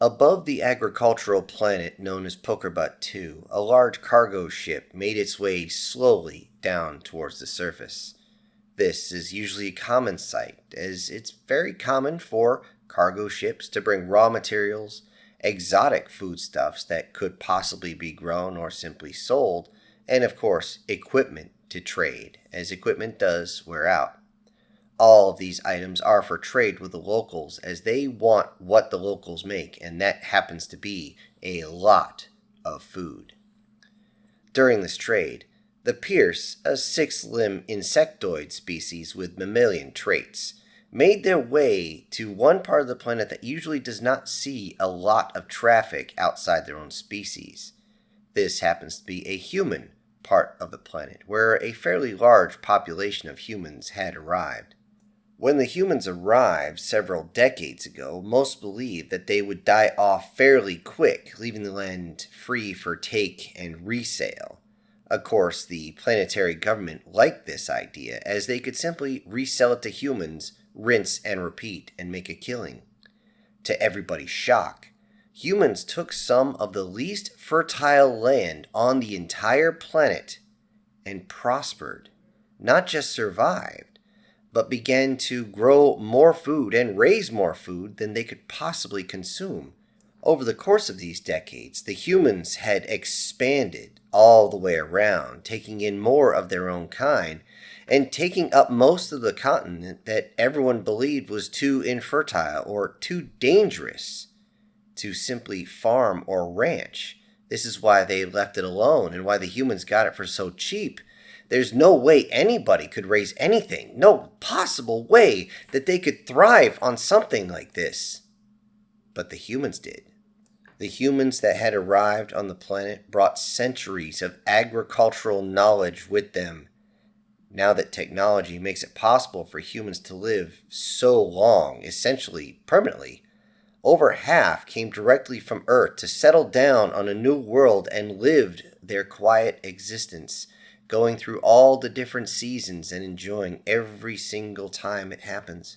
Above the agricultural planet known as Pokerbot 2, a large cargo ship made its way slowly down towards the surface. This is usually a common sight, as it's very common for cargo ships to bring raw materials, exotic foodstuffs that could possibly be grown or simply sold, and of course, equipment to trade, as equipment does wear out. All of these items are for trade with the locals as they want what the locals make, and that happens to be a lot of food. During this trade, the Pierce, a six-limb insectoid species with mammalian traits, made their way to one part of the planet that usually does not see a lot of traffic outside their own species. This happens to be a human part of the planet, where a fairly large population of humans had arrived. When the humans arrived several decades ago, most believed that they would die off fairly quick, leaving the land free for take and resale. Of course, the planetary government liked this idea, as they could simply resell it to humans, rinse and repeat, and make a killing. To everybody's shock, humans took some of the least fertile land on the entire planet and prospered, not just survived, but began to grow more food and raise more food than they could possibly consume. Over the course of these decades, the humans had expanded all the way around, taking in more of their own kind, and taking up most of the continent that everyone believed was too infertile or too dangerous to simply farm or ranch. This is why they left it alone and why the humans got it for so cheap. There's no way anybody could raise anything, no possible way that they could thrive on something like this. But the humans did. The humans that had arrived on the planet brought centuries of agricultural knowledge with them. Now that technology makes it possible for humans to live so long, essentially permanently, over half came directly from Earth to settle down on a new world and lived their quiet existence, going through all the different seasons and enjoying every single time it happens.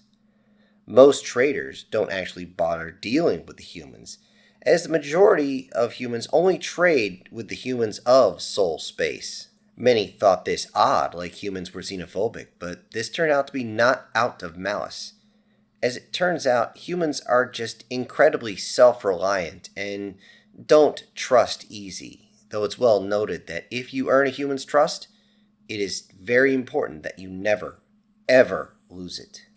Most traders don't actually bother dealing with the humans, as the majority of humans only trade with the humans of Soul Space. Many thought this odd, like humans were xenophobic, but this turned out to be not out of malice. As it turns out, humans are just incredibly self-reliant and don't trust easy, though it's well noted that if you earn a human's trust, it is very important that you never, ever lose it.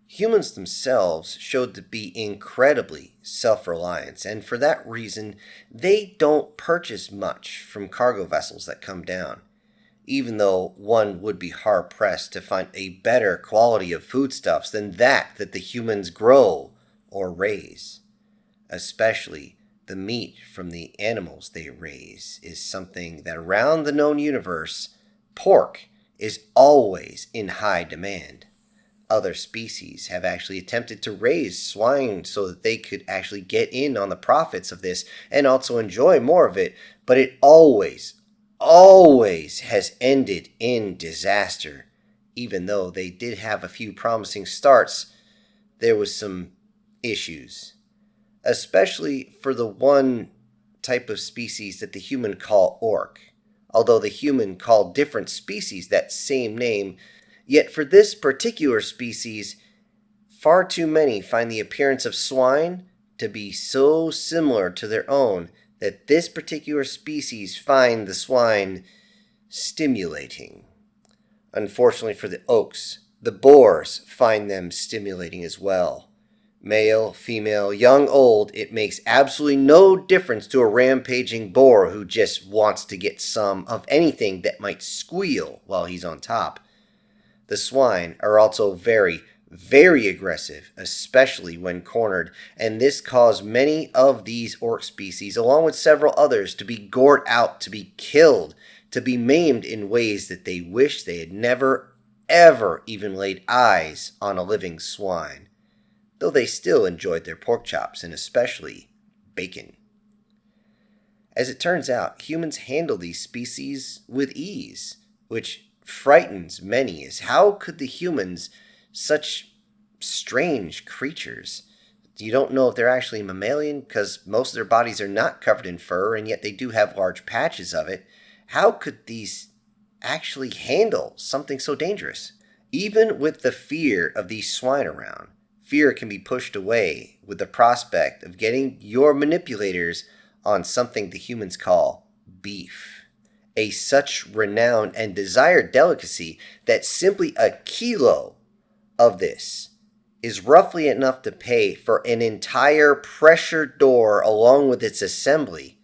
Humans themselves showed to be incredibly self-reliant, and for that reason, they don't purchase much from cargo vessels that come down, even though one would be hard-pressed to find a better quality of foodstuffs than that the humans grow or raise. Especially the meat from the animals they raise is something that around the known universe, pork is always in high demand. Other species have actually attempted to raise swine so that they could actually get in on the profits of this and also enjoy more of it, but it always has ended in disaster. Even though they did have a few promising starts, there was some issues, especially for the one type of species that the human call orc. Although the human called different species that same name, yet for this particular species, far too many find the appearance of swine to be so similar to their own that this particular species find the swine stimulating. Unfortunately for the oaks, the boars find them stimulating as well. Male, female, young, old, it makes absolutely no difference to a rampaging boar who just wants to get some of anything that might squeal while he's on top. The swine are also very, very aggressive, especially when cornered, and this caused many of these orc species, along with several others, to be gored out, to be killed, to be maimed in ways that they wish they had never, ever even laid eyes on a living swine, though they still enjoyed their pork chops and especially bacon. As it turns out, humans handle these species with ease, which frightens many, as how could the humans, such strange creatures, You don't know if they're actually mammalian because most of their bodies are not covered in fur, and yet they do have large patches of it. How could these actually handle something so dangerous? Even with the fear of these swine around, fear can be pushed away with the prospect of getting your manipulators on something the humans call beef. A such renowned and desired delicacy that simply a kilo of this is roughly enough to pay for an entire pressure door along with its assembly.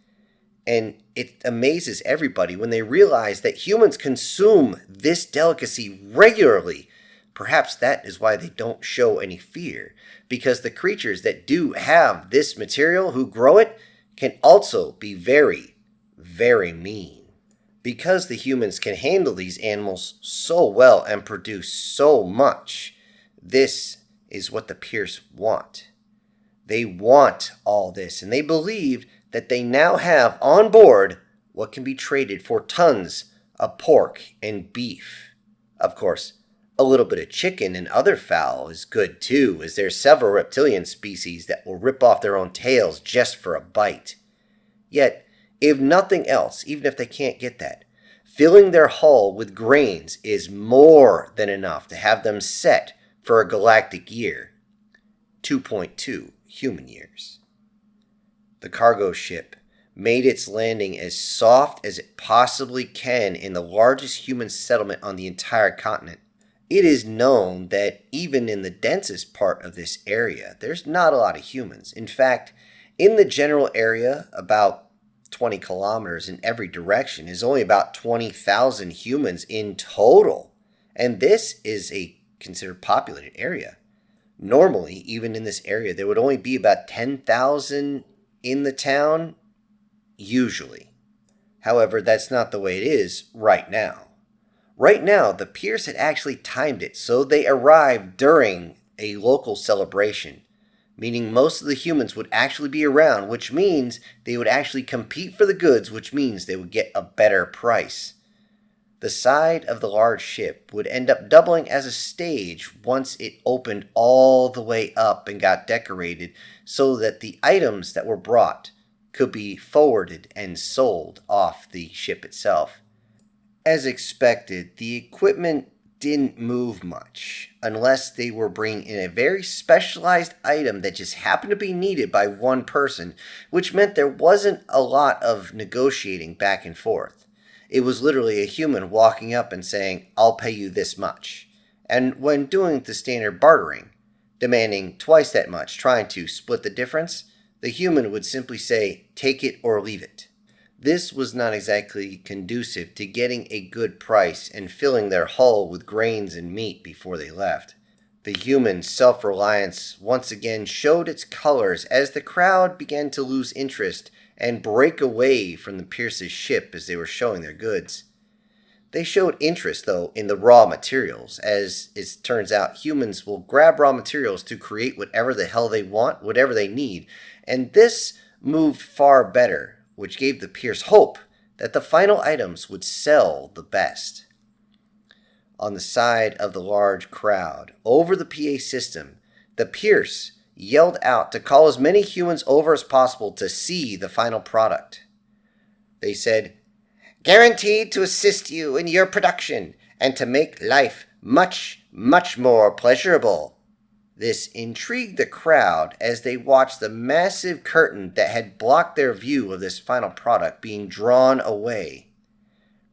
And it amazes everybody when they realize that humans consume this delicacy regularly. Perhaps that is why they don't show any fear, because the creatures that do have this material who grow it can also be very, very mean. Because the humans can handle these animals so well and produce so much, this is what the Pierce want. They want all this, and they believe that they now have on board what can be traded for tons of pork and beef. Of course, a little bit of chicken and other fowl is good too, as there are several reptilian species that will rip off their own tails just for a bite. Yet, if nothing else, even if they can't get that, filling their hull with grains is more than enough to have them set for a galactic year. 2.2 human years. The cargo ship made its landing as soft as it possibly can in the largest human settlement on the entire continent. It is known that even in the densest part of this area, there's not a lot of humans. In fact, in the general area, about 20 kilometers in every direction, is only about 20,000 humans in total. And this is a considered populated area. Normally, even in this area, there would only be about 10,000 in the town, usually. However, that's not the way it is right now. Right now, the Pierce had actually timed it so they arrived during a local celebration, meaning most of the humans would actually be around, which means they would actually compete for the goods, which means they would get a better price. The side of the large ship would end up doubling as a stage once it opened all the way up and got decorated so that the items that were brought could be forwarded and sold off the ship itself. As expected, the equipment didn't move much unless they were bringing in a very specialized item that just happened to be needed by one person, which meant there wasn't a lot of negotiating back and forth. It was literally a human walking up and saying, "I'll pay you this much." And when doing the standard bartering, demanding twice that much, trying to split the difference, the human would simply say, "Take it or leave it." This was not exactly conducive to getting a good price and filling their hull with grains and meat before they left. The human self-reliance once again showed its colors as the crowd began to lose interest and break away from the Pierce's ship as they were showing their goods. They showed interest, though, in the raw materials, as it turns out humans will grab raw materials to create whatever the hell they want, whatever they need, and this moved far better, which gave the Pierce hope that the final items would sell the best. On the side of the large crowd, over the PA system, the Pierce yelled out to call as many humans over as possible to see the final product. They said, "Guaranteed to assist you in your production and to make life much, much more pleasurable." This intrigued the crowd as they watched the massive curtain that had blocked their view of this final product being drawn away,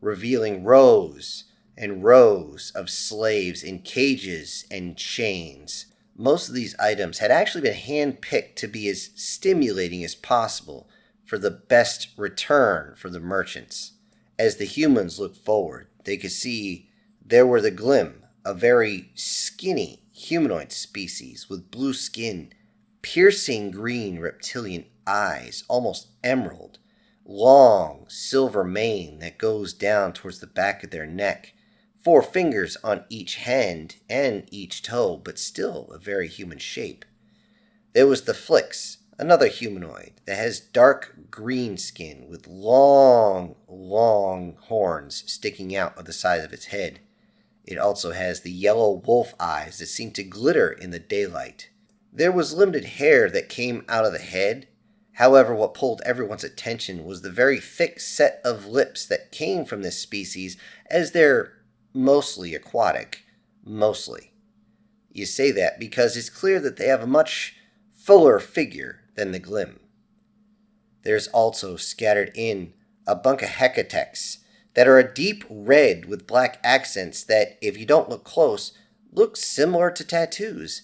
revealing rows and rows of slaves in cages and chains. Most of these items had actually been hand-picked to be as stimulating as possible for the best return for the merchants. As the humans looked forward, they could see there were the Glim, a very skinny humanoid species with blue skin, piercing green reptilian eyes, almost emerald, long silver mane that goes down towards the back of their neck, 4 fingers on each hand and each toe, but still a very human shape. There was the Flix, another humanoid that has dark green skin with long horns sticking out of the side of its head. It also has the yellow wolf eyes that seem to glitter in the daylight. There was limited hair that came out of the head. However, what pulled everyone's attention was the very thick set of lips that came from this species, as they're mostly aquatic. Mostly. You say that because it's clear that they have a much fuller figure than the Glim. There's also scattered in a bunch of hecatecs that are a deep red with black accents that, if you don't look close, look similar to tattoos.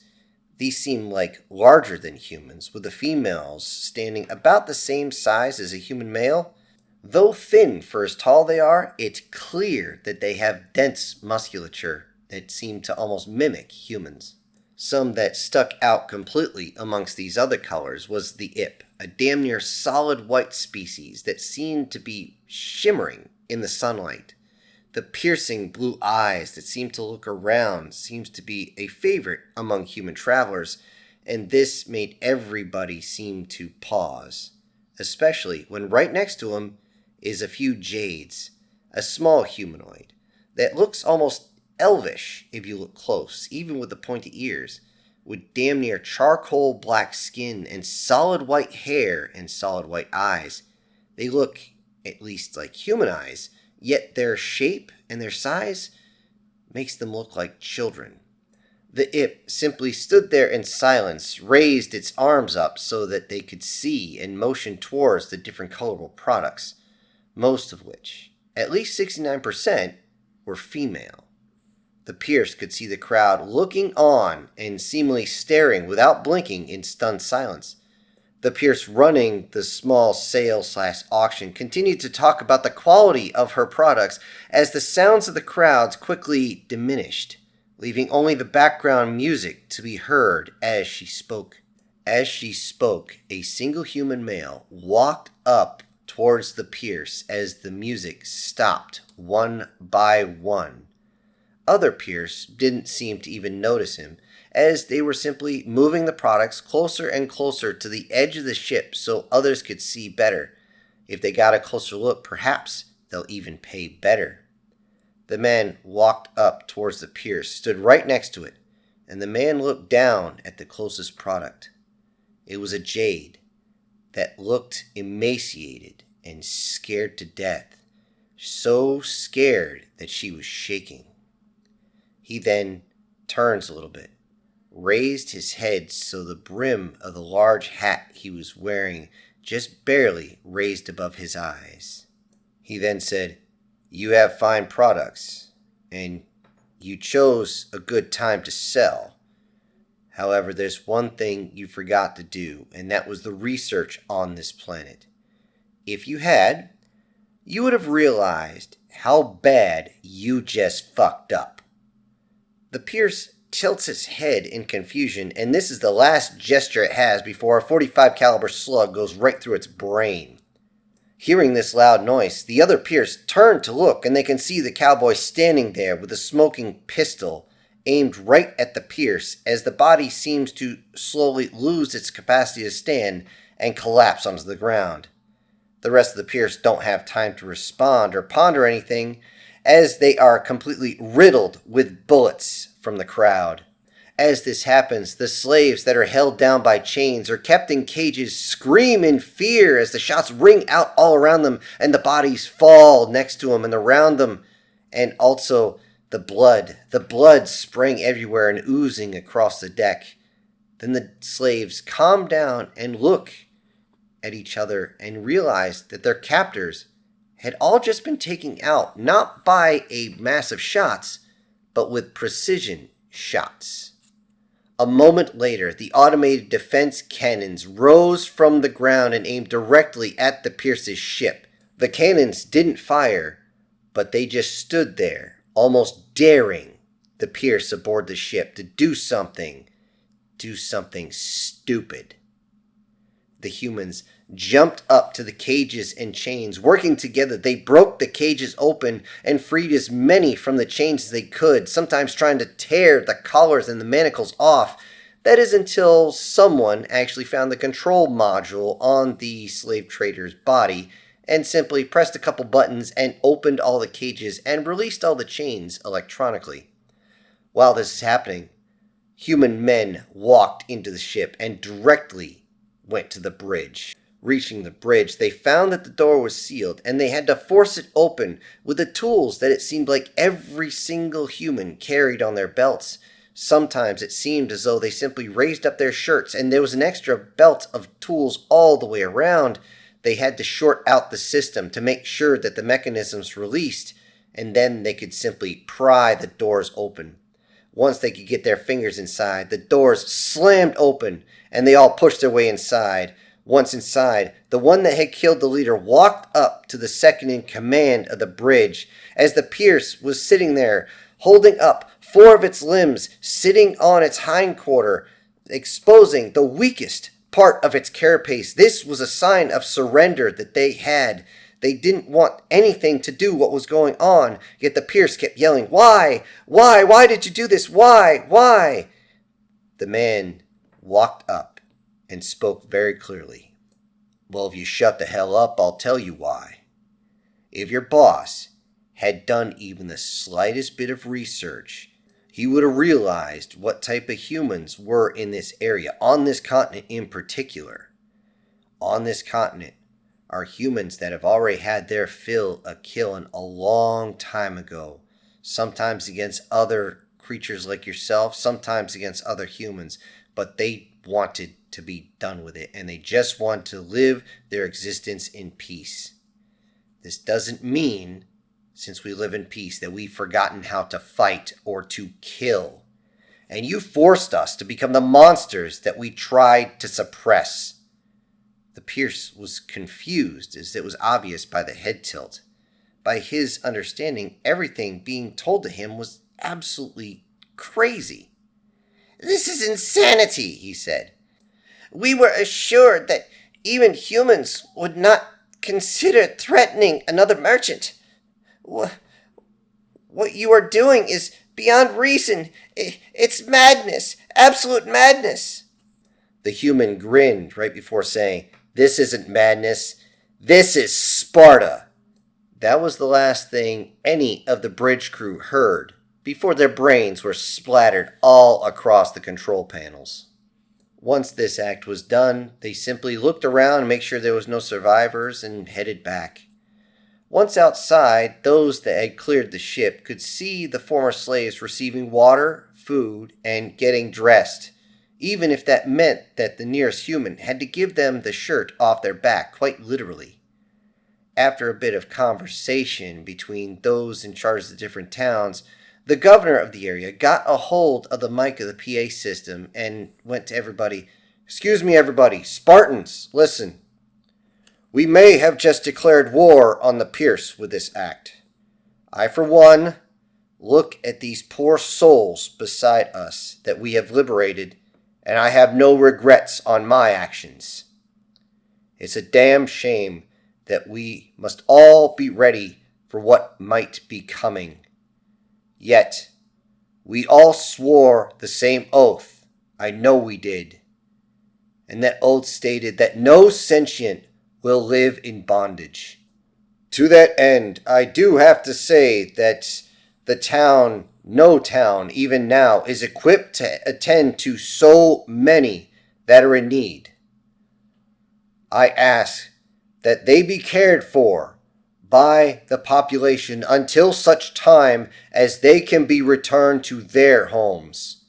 These seem like larger than humans, with the females standing about the same size as a human male. Though thin for as tall they are, it's clear that they have dense musculature that seem to almost mimic humans. Some that stuck out completely amongst these other colors was the Ip, a damn near solid white species that seemed to be shimmering in the sunlight. The piercing blue eyes that seem to look around seems to be a favorite among human travelers, and this made everybody seem to pause, especially when right next to him is a few jades, a small humanoid that looks almost elvish if you look close, even with the pointy ears, with damn near charcoal black skin and solid white hair and solid white eyes. They look at least like human eyes, yet their shape and their size makes them look like children. The Ip simply stood there in silence, raised its arms up so that they could see and motioned towards the different colorful products, most of which, at least 69%, were female. The Pierce could see the crowd looking on and seemingly staring without blinking in stunned silence. The Pierce running the small sale/auction continued to talk about the quality of her products as the sounds of the crowds quickly diminished, leaving only the background music to be heard as she spoke. As she spoke, a single human male walked up towards the Pierce as the music stopped one by one. Other Pierce didn't seem to even notice him, as they were simply moving the products closer and closer to the edge of the ship so others could see better. If they got a closer look, perhaps they'll even pay better. The man walked up towards the Pierce, stood right next to it, and the man looked down at the closest product. It was a jade that looked emaciated and scared to death, so scared that she was shaking. He then turns a little bit, raised his head so the brim of the large hat he was wearing just barely raised above his eyes. He then said, "You have fine products, and you chose a good time to sell. However, there's one thing you forgot to do, and that was the research on this planet. If you had, you would have realized how bad you just fucked up." The Pierce tilts his head in confusion, and this is the last gesture it has before a .45 caliber slug goes right through its brain. Hearing this loud noise, the other Pierce turn to look, and they can see the cowboy standing there with a smoking pistol aimed right at the Pierce as the body seems to slowly lose its capacity to stand and collapse onto the ground. The rest of the Pierce don't have time to respond or ponder anything, as they are completely riddled with bullets from the crowd. As this happens, the slaves that are held down by chains or kept in cages scream in fear as the shots ring out all around them and the bodies fall next to them and around them. And also the blood spraying everywhere and oozing across the deck. Then the slaves calm down and look at each other and realize that their captors had all just been taken out, not by a mass of shots, but with precision shots. A moment later, the automated defense cannons rose from the ground and aimed directly at the Pierce's ship. The cannons didn't fire, but they just stood there, almost daring the Pierce aboard the ship to do something stupid. The humans jumped up to the cages and chains. Working together, they broke the cages open and freed as many from the chains as they could, sometimes trying to tear the collars and the manacles off. That is until someone actually found the control module on the slave trader's body and simply pressed a couple buttons and opened all the cages and released all the chains electronically. While this is happening, Human men walked into the ship and directly went to the bridge. Reaching the bridge, they found that the door was sealed, and they had to force it open with the tools that it seemed like every single human carried on their belts. Sometimes it seemed as though they simply raised up their shirts, and there was an extra belt of tools all the way around. They had to short out the system to make sure that the mechanisms released, and then they could simply pry the doors open. Once they could get their fingers inside, the doors slammed open, and they all pushed their way inside. Once inside, the one that had killed the leader walked up to the second in command of the bridge. As the Pierce was sitting there, holding up 4 of its limbs, sitting on its hindquarter, exposing the weakest part of its carapace. This was a sign of surrender that they had. They didn't want anything to do what was going on, yet the Pierce kept yelling, "Why? Why? Why did you do this? Why? Why?" The man walked up and spoke very clearly. "Well, if you shut the hell up, I'll tell you why. If your boss had done even the slightest bit of research, he would have realized what type of humans were in this area, on this continent in particular. On this continent are humans that have already had their fill of killing a long time ago, sometimes against other creatures like yourself, sometimes against other humans, but they wanted to be done with it, and they just want to live their existence in peace. This doesn't mean, since we live in peace, that we've forgotten how to fight or to kill. And you forced us to become the monsters that we tried to suppress." The Pierce was confused, as it was obvious by the head tilt. By his understanding, everything being told to him was absolutely crazy. "This is insanity," he said. "We were assured that even humans would not consider threatening another merchant. What you are doing is beyond reason. It's madness, absolute madness." The human grinned right before saying, "This isn't madness. This is Sparta." That was the last thing any of the bridge crew heard before their brains were splattered all across the control panels. Once this act was done, they simply looked around to make sure there was no survivors and headed back. Once outside, those that had cleared the ship could see the former slaves receiving water, food, and getting dressed, even if that meant that the nearest human had to give them the shirt off their back, quite literally. After a bit of conversation between those in charge of the different towns, the governor of the area got a hold of the mic of the PA system and went to everybody. "Excuse me, everybody. Spartans, listen. We may have just declared war on the Pierce with this act. I, for one, look at these poor souls beside us that we have liberated, and I have no regrets on my actions. It's a damn shame that we must all be ready for what might be coming. Yet, we all swore the same oath. I know we did. And that oath stated that no sentient will live in bondage. To that end, I do have to say that no town, even now, is equipped to attend to so many that are in need. I ask that they be cared for by the population until such time as they can be returned to their homes.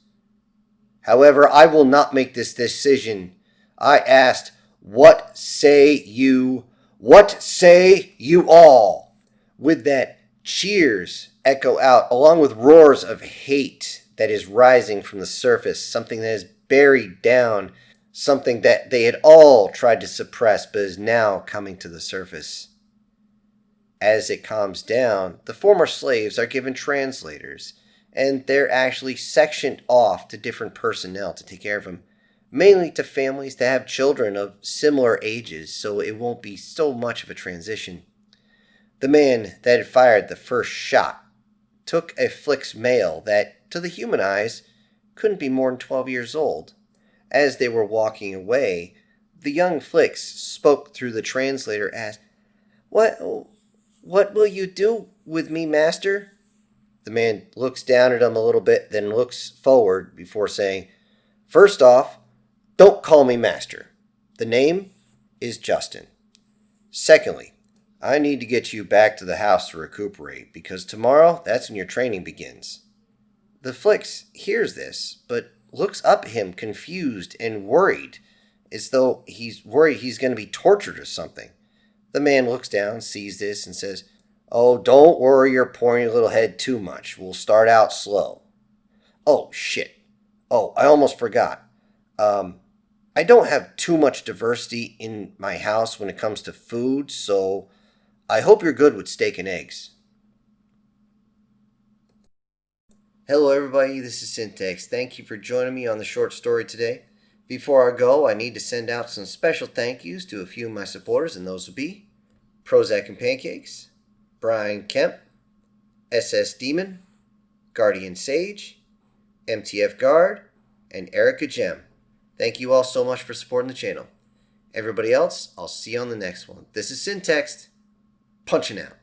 However, I will not make this decision. I asked, what say you? What say you all?" With that, cheers echo out, along with roars of hate that is rising from the surface, something that is buried down, something that they had all tried to suppress but is now coming to the surface. As it calms down, the former slaves are given translators, and they're actually sectioned off to different personnel to take care of them, mainly to families that have children of similar ages, so it won't be so much of a transition. The man that had fired the first shot took a Flick's male that, to the human eyes, couldn't be more than 12 years old. As they were walking away, the young Flicks spoke through the translator, asked, What will you do with me, master?" The man looks down at him a little bit, then looks forward before saying, "First off, don't call me master. The name is Justin. Secondly, I need to get you back to the house to recuperate, because tomorrow, that's when your training begins." The Flicks hears this, but looks up at him confused and worried, as though he's worried he's going to be tortured or something. The man looks down, sees this, and says, "Oh, don't worry your pointy little head too much. We'll start out slow." "Oh, shit. Oh, I almost forgot. I don't have too much diversity in my house when it comes to food, so I hope you're good with steak and eggs." Hello, everybody. This is Syntax. Thank you for joining me on the short story today. Before I go, I need to send out some special thank yous to a few of my supporters, and those will be Prozac and Pancakes, Brian Kemp, SS Demon, Guardian Sage, MTF Guard, and Erica Gem. Thank you all so much for supporting the channel. Everybody else, I'll see you on the next one. This is Syntax, punching out.